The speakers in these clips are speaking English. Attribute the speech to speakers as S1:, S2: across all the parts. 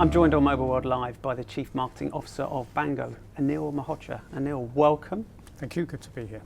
S1: I'm joined on Mobile World Live by the Chief Marketing Officer of Bango, Anil Malhotra. Anil, welcome.
S2: Thank you, good to be here.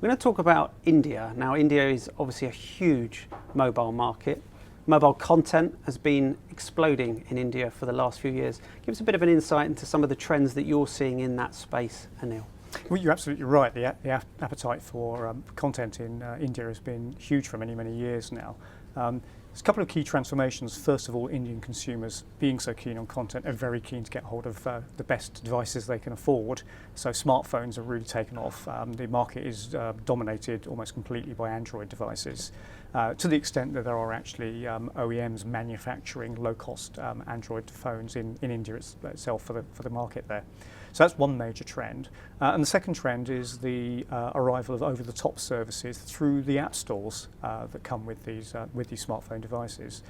S1: We're going to talk about India. Now, India is obviously a huge mobile market. Mobile content has been exploding in India for the last few years. Give us a bit of an insight into some of the trends that you're seeing in that space, Anil.
S2: Well, you're absolutely right. The appetite for content in India has been huge for many, many years now. There's a couple of key transformations. First of all, Indian consumers, being so keen on content, are very keen to get hold of the best devices they can afford. So smartphones have really taken off. The market is dominated almost completely by Android devices, to the extent that there are actually OEMs manufacturing low-cost Android phones in India itself for the market there. So that's one major trend. And the second trend is the arrival of over-the-top services through the app stores that come with these smartphone devices.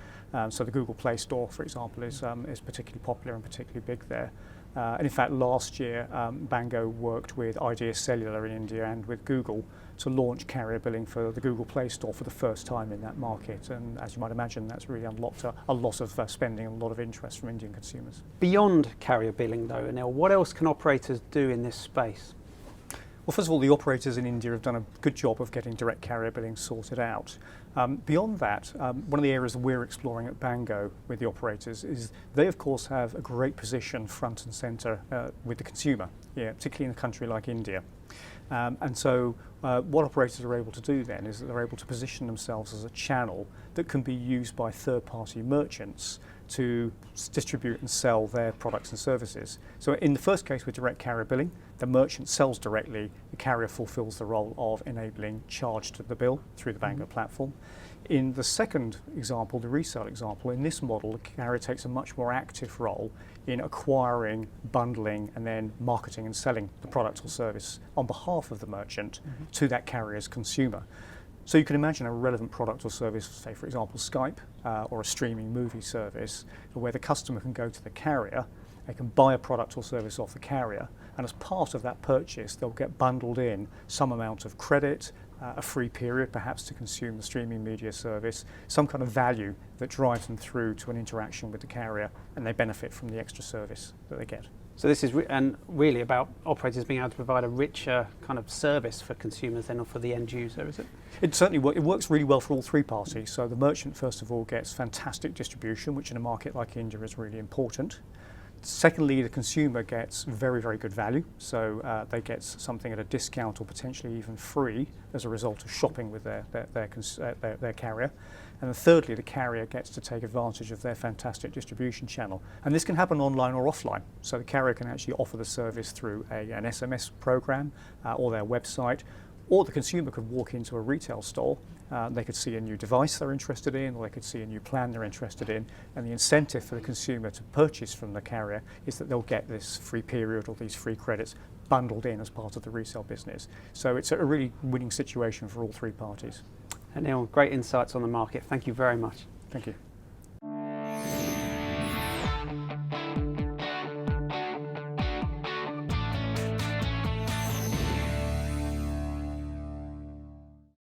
S2: So the Google Play Store, for example, is particularly popular and particularly big there. And in fact, last year, Bango worked with Idea Cellular in India and with Google to launch carrier billing for the Google Play Store for the first time in that market. And as you might imagine, that's really unlocked a lot of spending and a lot of interest from Indian consumers.
S1: Beyond carrier billing, though, Anil, what else can operators do in this space?
S2: Well, first of all, the operators in India have done a good job of getting direct carrier billing sorted out. Beyond that, one of the areas that we're exploring at Bango with the operators is they, of course, have a great position front and centre with the consumer, particularly in a country like India. And so what operators are able to do then is that they're able to position themselves as a channel that can be used by third-party merchants to distribute and sell their products and services. So in the first case with direct carrier billing, the merchant sells directly, the carrier fulfills the role of enabling charge to the bill through the Bango platform. In the second example, the resale example, in this model, the carrier takes a much more active role in acquiring, bundling, and then marketing and selling the product or service on behalf of the merchant to that carrier's consumer. So you can imagine a relevant product or service, say for example Skype, or a streaming movie service, where the customer can go to the carrier, they can buy a product or service off the carrier, and as part of that purchase they'll get bundled in some amount of credit, a free period perhaps to consume the streaming media service, some kind of value that drives them through to an interaction with the carrier, and they benefit from the extra service that they get.
S1: So this is really about operators being able to provide a richer kind of service for consumers than for the end user, is it?
S2: It certainly works really well for all three parties. So the merchant, first of all, gets fantastic distribution, which in a market like India is really important. Secondly, the consumer gets very, very good value. So they get something at a discount or potentially even free as a result of shopping with their carrier. And then thirdly, the carrier gets to take advantage of their fantastic distribution channel. And this can happen online or offline. So the carrier can actually offer the service through an SMS program or their website, or the consumer could walk into a retail store. They could see a new device they're interested in, or they could see a new plan they're interested in, and the incentive for the consumer to purchase from the carrier is that they'll get this free period or these free credits bundled in as part of the resale business. So it's a really winning situation for all three parties.
S1: Anil, great insights on the market. Thank you very much.
S2: Thank you.